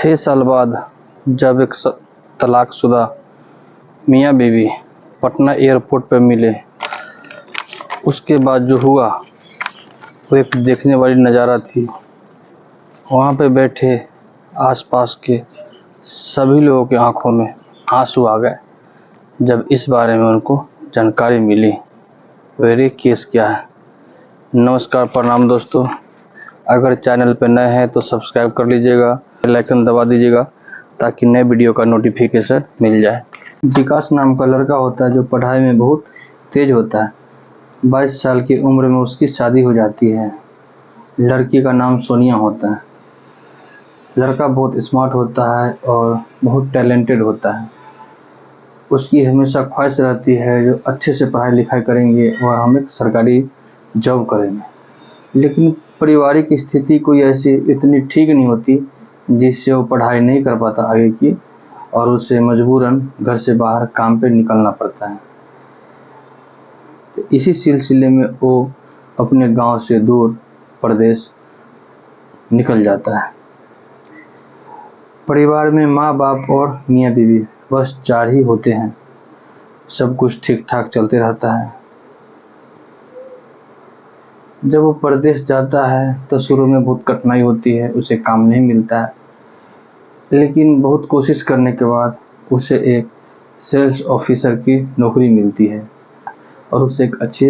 6 साल बाद जब एक तलाकशुदा मियाँ बीवी पटना एयरपोर्ट पर मिले, उसके बाद जो हुआ वो एक देखने वाली नज़ारा थी। वहाँ पे बैठे आसपास के सभी लोगों की आंखों में आंसू आ गए जब इस बारे में उनको जानकारी मिली। वेरी केस क्या है। नमस्कार, प्रणाम दोस्तों। अगर चैनल पर नए हैं तो सब्सक्राइब कर लीजिएगा, बेल आइकन दबा दीजिएगा ताकि नए वीडियो का नोटिफिकेशन मिल जाए। विकास नाम का लड़का होता है जो पढ़ाई में बहुत तेज होता है। 22 साल की उम्र में उसकी शादी हो जाती है। लड़की का नाम सोनिया होता है। लड़का बहुत स्मार्ट होता है और बहुत टैलेंटेड होता है। उसकी हमेशा ख्वाहिश रहती है जो अच्छे से पढ़ाई लिखाई करेंगे और हम एक सरकारी जॉब करेंगे। लेकिन पारिवारिक स्थिति कोई ऐसी इतनी ठीक नहीं होती जिससे वो पढ़ाई नहीं कर पाता आगे की, और उसे मजबूरन घर से बाहर काम पे निकलना पड़ता है। तो इसी सिलसिले में वो अपने गांव से दूर प्रदेश निकल जाता है। परिवार में माँ बाप और मियाँ बीवी बस 4 ही होते हैं। सब कुछ ठीक ठाक चलते रहता है। जब वो प्रदेश जाता है तो शुरू में बहुत कठिनाई होती है, उसे काम नहीं मिलता है। लेकिन बहुत कोशिश करने के बाद उसे एक सेल्स ऑफिसर की नौकरी मिलती है और उसे एक अच्छे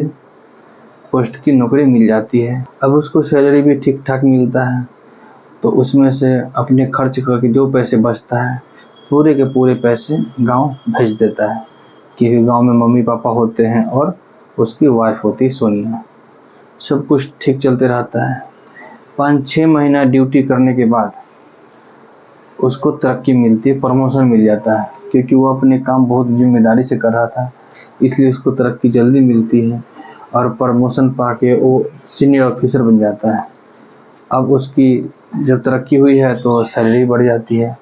पोस्ट की नौकरी मिल जाती है। अब उसको सैलरी भी ठीक ठाक मिलता है, तो उसमें से अपने खर्च करके जो पैसे बचता है पूरे के पूरे पैसे गांव भेज देता है, क्योंकि गांव में मम्मी पापा होते हैं और उसकी वाइफ होती है सोनिया। सब कुछ ठीक चलते रहता है। 5-6 महीना ड्यूटी करने के बाद उसको तरक्की मिलती है, प्रमोशन मिल जाता है, क्योंकि वो अपने काम बहुत जिम्मेदारी से कर रहा था, इसलिए उसको तरक्की जल्दी मिलती है और प्रमोशन पाके वो सीनियर ऑफिसर बन जाता है। अब उसकी जब तरक्की हुई है तो सैलरी बढ़ जाती है।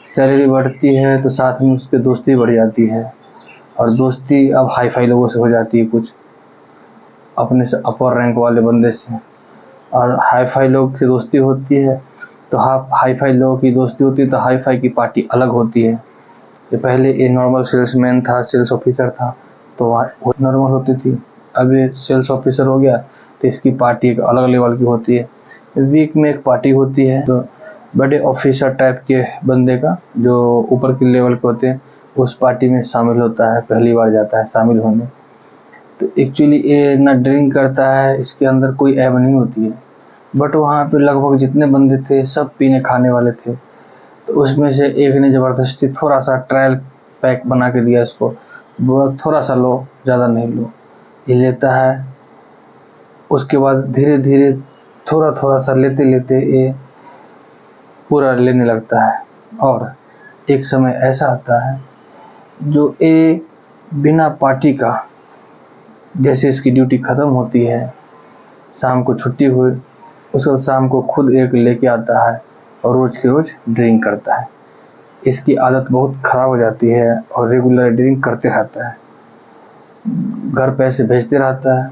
सैलरी बढ़ती है तो साथ में उसकी दोस्ती बढ़ जाती है, और दोस्ती अब हाई फाई लोगों से हो जाती है, कुछ अपने से अपर रैंक वाले बंदे से। और हाई फाई लोग से दोस्ती होती है तो हाई फाई लोगों की दोस्ती होती है तो हाई फाई की पार्टी अलग होती है। ये पहले ये नॉर्मल सेल्समैन था, सेल्स ऑफिसर था, तो वो नॉर्मल होती थी। अब ये सेल्स ऑफिसर हो गया तो इसकी पार्टी एक अलग लेवल की होती है। वीक में एक पार्टी होती है तो बड़े ऑफिसर टाइप के बंदे का, जो ऊपर के लेवल के होते हैं, उस पार्टी में शामिल होता है, पहली बार जाता है शामिल होने। तो एक्चुअली ये ना ड्रिंक करता है, इसके अंदर कोई ऐब नहीं होती है, बट वहाँ पे लगभग जितने बंदे थे सब पीने खाने वाले थे। तो उसमें से एक ने ज़बरदस्ती थोड़ा सा ट्रायल पैक बना के दिया इसको, वो थोड़ा सा लो, ज़्यादा नहीं लो। ये लेता है, उसके बाद धीरे धीरे थोड़ा थोड़ा सा लेते लेते ये पूरा लेने लगता है। और एक समय ऐसा आता है जो ये बिना पार्टी का, जैसे इसकी ड्यूटी ख़त्म होती है, शाम को छुट्टी हुई, उसको शाम को खुद एक लेके आता है और रोज़ की रोज़ ड्रिंक करता है। इसकी आदत बहुत ख़राब हो जाती है और रेगुलर ड्रिंक करते रहता है। घर पैसे भेजते रहता है।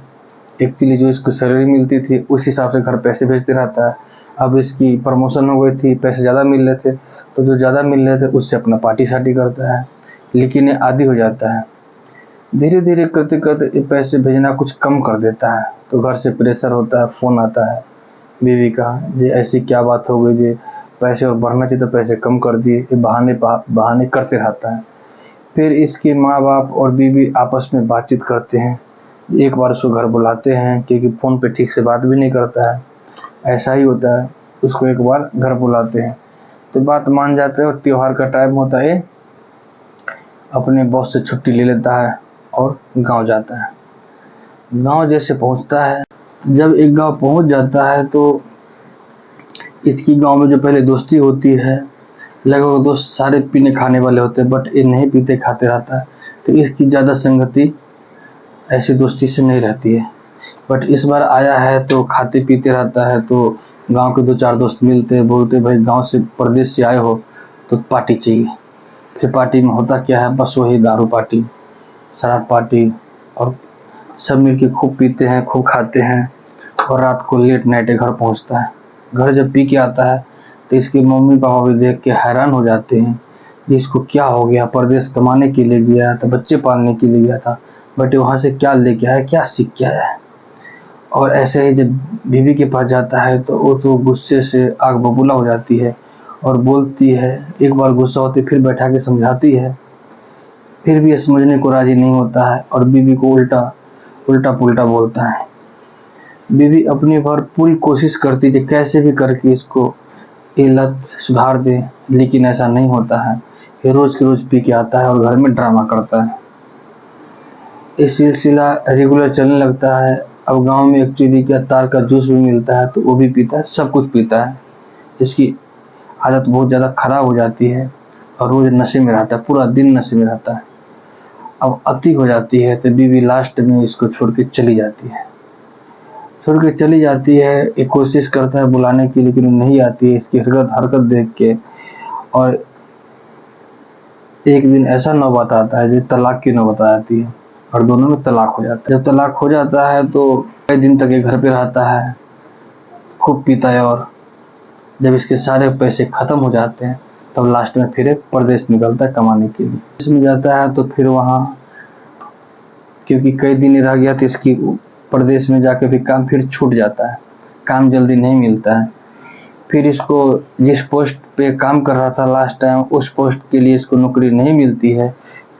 एक्चुअली जो इसको सैलरी मिलती थी उस हिसाब से घर पैसे भेजते रहता है। अब इसकी प्रमोशन हो गई थी, पैसे ज़्यादा मिल रहे थे, तो जो ज़्यादा मिल रहे थे उससे अपना पार्टी शार्टी करता है। लेकिन ये आदी हो जाता है। धीरे धीरे करते करते ये पैसे भेजना कुछ कम कर देता है, तो घर से प्रेशर होता है, फ़ोन आता है बीवी का, जी ऐसी क्या बात हो गई, जी पैसे और बढ़ना चाहिए तो पैसे कम कर दिए। ये बहाने करते रहता है। फिर इसके माँ बाप और बीवी आपस में बातचीत करते हैं। एक बार उसको घर बुलाते हैं, क्योंकि फ़ोन पे ठीक से बात भी नहीं करता है, ऐसा ही होता है। उसको एक बार घर बुलाते हैं तो बात मान जाते हैं, और त्योहार का टाइम होता है, अपने बॉस से छुट्टी ले लेता है और गांव जाता है। गांव जैसे पहुंचता है, जब एक गांव पहुंच जाता है तो इसकी गांव में जो पहले दोस्ती होती है, लगभग दोस्त सारे पीने खाने वाले होते हैं, बट ये नहीं पीते खाते रहता है, तो इसकी ज़्यादा संगति ऐसी दोस्ती से नहीं रहती है। बट इस बार आया है तो खाते पीते रहता है, तो गांव के 2-4 दोस्त मिलते हैं, बोलते भाई गांव से प्रदेश से आए हो तो पार्टी चाहिए। फिर पार्टी में होता क्या है, बस वही दारू पार्टी, शराब पार्टी, और सब मिलके खूब पीते हैं, खूब खाते हैं, और रात को लेट नाइट घर पहुंचता है। घर जब पी के आता है तो इसके मम्मी पापा भी देख के हैरान हो जाते हैं कि इसको क्या हो गया, परदेश कमाने के लिए गया था, बच्चे पालने के लिए गया था, बट वहाँ से क्या लेके आया, क्या सीख के आया है। और ऐसे ही जब बीवी के पास जाता है तो वो तो गुस्से से आग बबूला हो जाती है और बोलती है, एक बार गुस्सा होती फिर बैठा के समझाती है, फिर भी ये समझने को राजी नहीं होता है और बीवी को उल्टा उल्टा पुल्टा बोलता है। बीवी अपनी बार पूरी कोशिश करती है कि कैसे भी करके इसको ये लत सुधार दे, लेकिन ऐसा नहीं होता है। ये रोज के रोज पी के आता है और घर में ड्रामा करता है। ये सिलसिला रेगुलर चलने लगता है। अब गांव में एक्चुअली क्या तार का जूस भी मिलता है तो वो भी पीता है, सब कुछ पीता है। इसकी आदत बहुत ज़्यादा खराब हो जाती है और रोज नशे में रहता है, पूरा दिन नशे में रहता है। अब अति हो जाती है तो बीवी लास्ट में इसको छोड़ के चली जाती है। छोड़ के चली जाती है, एक कोशिश करता है बुलाने की लेकिन वो नहीं आती है इसकी हरकत हरकत देख के। और एक दिन ऐसा नौबत आता है जो तलाक की नौबत आती है और दोनों में तलाक हो जाता है। जब तलाक हो जाता है तो कई दिन तक ये घर पे रहता है, खूब पीता है और जब इसके सारे पैसे खत्म हो जाते हैं तब लास्ट में फिर एक परदेश निकलता है कमाने के लिए। इसमें जाता है तो फिर वहाँ क्योंकि कई दिन रह गया तो इसकी प्रदेश में जाके भी काम फिर छूट जाता है, काम जल्दी नहीं मिलता है। फिर इसको जिस पोस्ट पे काम कर रहा था लास्ट टाइम उस पोस्ट के लिए इसको नौकरी नहीं मिलती है।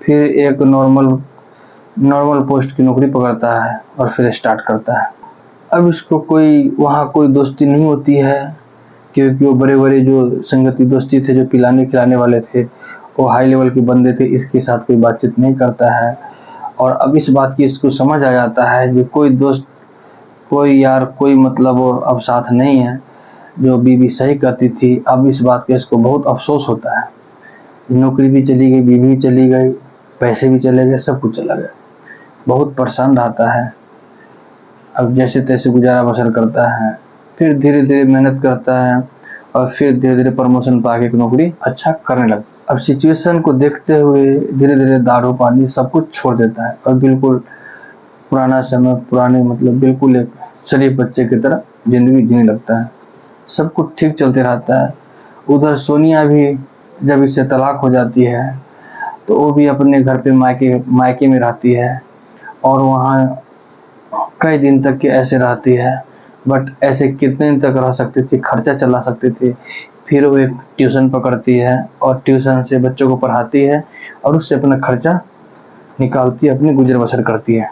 फिर एक नॉर्मल पोस्ट की नौकरी पकड़ता है और फिर स्टार्ट करता है। अब इसको वहाँ कोई दोस्ती नहीं होती है क्योंकि वो बड़े बड़े जो संगति दोस्ती थे, जो पिलाने खिलाने वाले थे, वो हाई लेवल के बंदे थे, इसके साथ कोई बातचीत नहीं करता है। और अब इस बात की इसको समझ आ जाता है कि कोई दोस्त, कोई यार, कोई मतलब अब साथ नहीं है। जो बीवी सही कहती थी, अब इस बात का इसको बहुत अफसोस होता है। नौकरी भी चली गई, बीवी भी चली गई, पैसे भी चले गए, सब कुछ चला गया। बहुत परेशान रहता है। अब जैसे तैसे गुजारा बसर करता है, फिर धीरे धीरे मेहनत करता है और फिर धीरे धीरे प्रमोशन पाके एक नौकरी अच्छा करने लगता है। अब सिचुएशन को देखते हुए धीरे धीरे दारू पानी सब कुछ छोड़ देता है और बिल्कुल पुराना समय, पुराने मतलब बिल्कुल एक शरीफ बच्चे की तरह जिंदगी जीने लगता है। सब कुछ ठीक चलते रहता है। उधर सोनिया भी जब इससे तलाक हो जाती है तो वो भी अपने घर पे मायके में रहती है और वहाँ कई दिन तक के ऐसे रहती है। बट ऐसे कितने दिन तक रह सकती थी, खर्चा चला सकती थी। फिर वो एक ट्यूशन पकड़ती है और ट्यूशन से बच्चों को पढ़ाती है और उससे अपना खर्चा निकालती है, अपनी गुजर बसर करती है।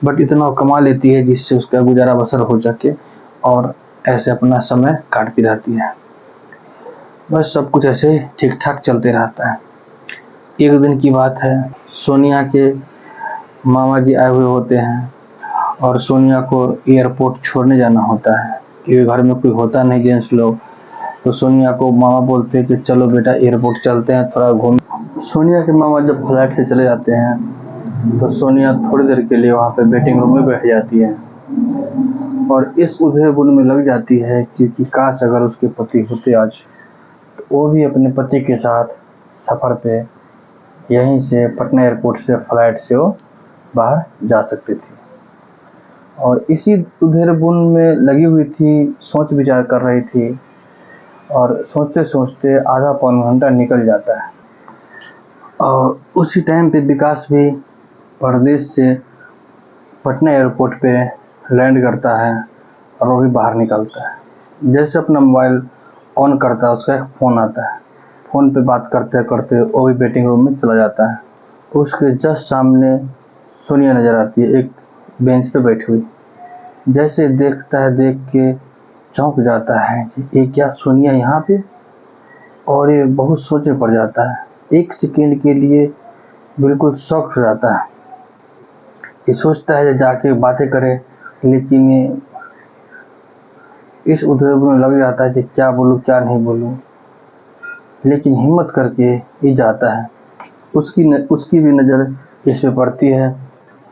बट इतना कमा लेती है जिससे उसका गुजारा बसर हो सके और ऐसे अपना समय काटती रहती है। बस सब कुछ ऐसे ठीक ठाक चलते रहता है। एक दिन की बात है, सोनिया के मामा जी आए हुए होते हैं और सोनिया को एयरपोर्ट छोड़ने जाना होता है क्योंकि घर में कोई होता नहीं जेंट्स लोग। तो सोनिया को मामा बोलते हैं कि चलो बेटा एयरपोर्ट चलते हैं, थोड़ा घूम। सोनिया के मामा जब फ्लाइट से चले जाते हैं तो सोनिया थोड़ी देर के लिए वहाँ पे वेटिंग रूम में बैठ जाती है और इस उधेड़-बुन में लग जाती है क्योंकि काश अगर उसके पति होते आज तो वो भी अपने पति के साथ सफ़र पे यहीं से पटना एयरपोर्ट से फ्लाइट से वो बाहर जा सकती थी। और इसी उधेड़-बुन में लगी हुई थी, सोच विचार कर रही थी और सोचते सोचते आधा पौन घंटा निकल जाता है और उसी टाइम पे विकास भी परदेश से पटना एयरपोर्ट पे लैंड करता है और वो भी बाहर निकलता है। जैसे अपना मोबाइल ऑन करता है उसका एक फ़ोन आता है। फ़ोन पे बात करते करते वो भी वेटिंग रूम में चला जाता है। उसके जस्ट सामने सोनिया नज़र आती है, एक बेंच पे बैठी हुई। जैसे देखता है, देख के चौंक जाता है कि ये क्या सोनिया यहाँ पे, और ये बहुत सोच में पड़ जाता है। एक सेकेंड के लिए बिल्कुल शॉक्ड हो जाता है। ये सोचता है जाके बातें करे, लेकिन ये इस उधेड़ में लग जाता है कि क्या बोलूँ क्या नहीं बोलूँ, लेकिन हिम्मत करके ये जाता है। उसकी भी नज़र इस पे पड़ती है।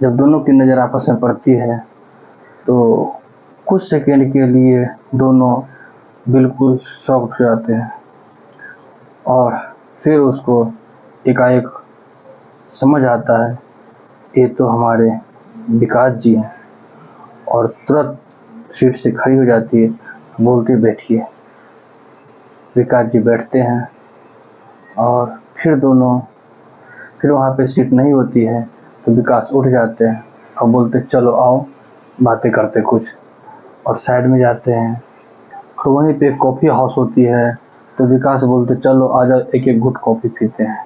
जब दोनों की नज़र आपस में पड़ती है तो कुछ सेकेंड के लिए दोनों बिल्कुल शॉक्ड हो जाते हैं और फिर उसको एकाएक समझ आता है ये तो हमारे विकास जी हैं और तुरंत सीट से खड़ी हो जाती है, बोलती बैठिए। विकास जी बैठते हैं और फिर वहाँ पे सीट नहीं होती है तो विकास उठ जाते हैं और बोलते चलो आओ बातें करते कुछ, और साइड में जाते हैं। और वहीं पे कॉफ़ी हाउस होती है तो विकास बोलते चलो आ जाओ एक एक घुट कॉफ़ी पीते हैं।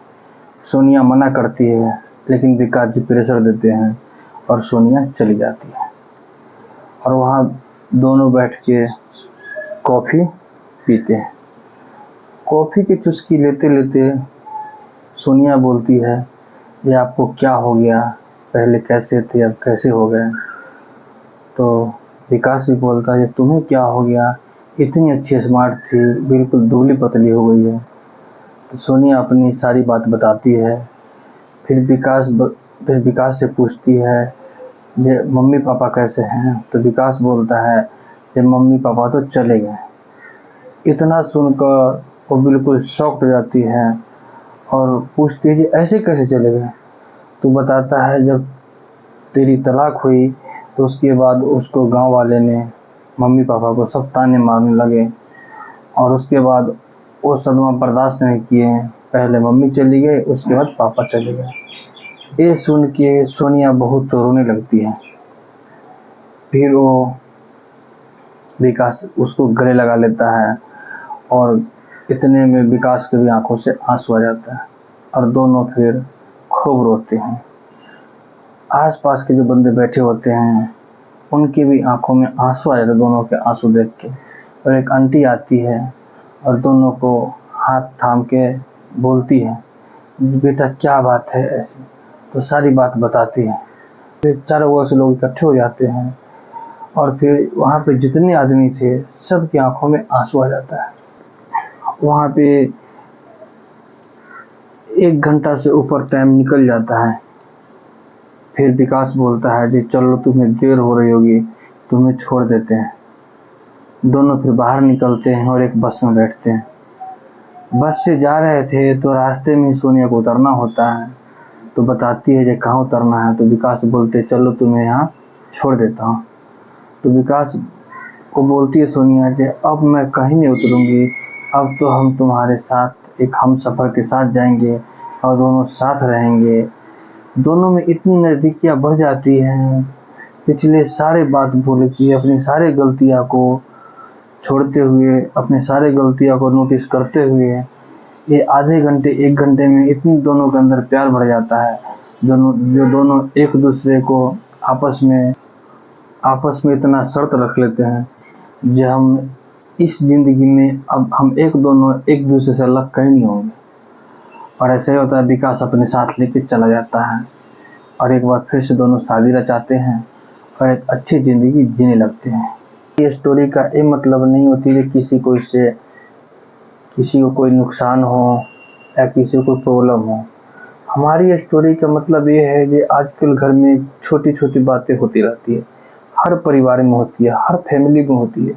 सोनिया मना करती है लेकिन विकास जी प्रेशर देते हैं और सोनिया चली जाती है। और वहाँ दोनों बैठ के कॉफ़ी पीते हैं। कॉफ़ी की चुस्की लेते लेते सोनिया बोलती है ये आपको क्या हो गया, पहले कैसे थे अब कैसे हो गए। तो विकास भी बोलता है तुम्हें क्या हो गया, इतनी अच्छी स्मार्ट थी बिल्कुल दुबली पतली हो गई है। तो सोनिया अपनी सारी बात बताती है। फिर विकास से पूछती है ये मम्मी पापा कैसे हैं। तो विकास बोलता है ये मम्मी पापा तो चले गए। इतना सुनकर वो बिल्कुल शॉक्ड हो जाती है और पूछती है कि ऐसे कैसे चले गए। तो बताता है जब तेरी तलाक हुई तो उसके बाद उसको गांव वाले ने मम्मी पापा को सब ताने मारने लगे और उसके बाद वो सदमा बर्दाश्त नहीं किए, पहले मम्मी चली गई उसके बाद पापा चले गए। ये सुन के सोनिया बहुत रोने लगती है। फिर वो विकास उसको गले लगा लेता है और इतने में विकास के भी आंखों से आंसू आ जाता है और दोनों फिर खूब रोते हैं। आसपास के जो बंदे बैठे होते हैं उनकी भी आंखों में आंसू आ जाते हैं दोनों के आंसू देख के। और एक आंटी आती है और दोनों को हाथ थाम के बोलती है बेटा क्या बात है ऐसी। तो सारी बात बताती है। फिर चारों ओर से लोग इकट्ठे हो जाते हैं और फिर वहाँ पे जितने आदमी थे सबकी आंखों में आंसू आ जाता है। वहाँ पे 1 घंटा से ऊपर टाइम निकल जाता है। फिर विकास बोलता है कि चलो तुम्हें देर हो रही होगी तुम्हें छोड़ देते हैं। दोनों फिर बाहर निकलते हैं और एक बस में बैठते हैं। बस से जा रहे थे तो रास्ते में सोनिया को उतरना होता है तो बताती है कि कहाँ उतरना है। तो विकास बोलते चलो तुम्हें यहाँ छोड़ देता हूँ। तो विकास को बोलती है सोनिया कि अब मैं कहीं नहीं उतरूँगी, अब तो हम तुम्हारे साथ एक हम सफ़र के साथ जाएंगे और दोनों साथ रहेंगे। दोनों में इतनी नज़दीकियाँ बढ़ जाती हैं, पिछले सारे बात भूल के अपनी सारी गलतियाँ को छोड़ते हुए अपने सारे गलतियाँ को नोटिस करते हुए ये आधे घंटे 1 घंटे में इतनी दोनों के अंदर प्यार बढ़ जाता है जो दोनों एक दूसरे को आपस में इतना शर्त रख लेते हैं जो हम इस ज़िंदगी में अब हम दोनों एक दूसरे से अलग कहीं नहीं होंगे। और ऐसे ही होता है विकास अपने साथ लेके चला जाता है और एक बार फिर से दोनों शादी रचाते हैं और एक अच्छी ज़िंदगी जीने लगते हैं। ये स्टोरी का ये मतलब नहीं होती कि किसी को कोई नुकसान हो या किसी को कोई प्रॉब्लम हो। हमारी स्टोरी का मतलब ये है कि आजकल घर में छोटी छोटी बातें होती रहती है, हर परिवार में होती है, हर फैमिली में होती है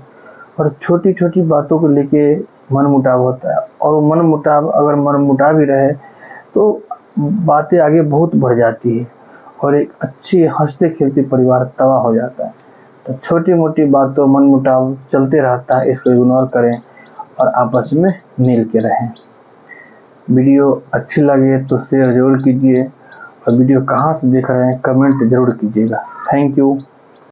और छोटी छोटी बातों को लेके मनमुटाव होता है। और वो मनमुटाव अगर मनमुटाव ही रहे तो बातें आगे बहुत बढ़ जाती है और एक अच्छी हंसते खेलते परिवार तबाह हो जाता है। तो छोटी मोटी बातों मनमुटाव चलते रहता है, इसको इग्नोर करें और आपस में मिल के रहें। वीडियो अच्छी लगे तो शेयर ज़रूर कीजिए और वीडियो कहाँ से देख रहे हैं कमेंट ज़रूर कीजिएगा। Thank you.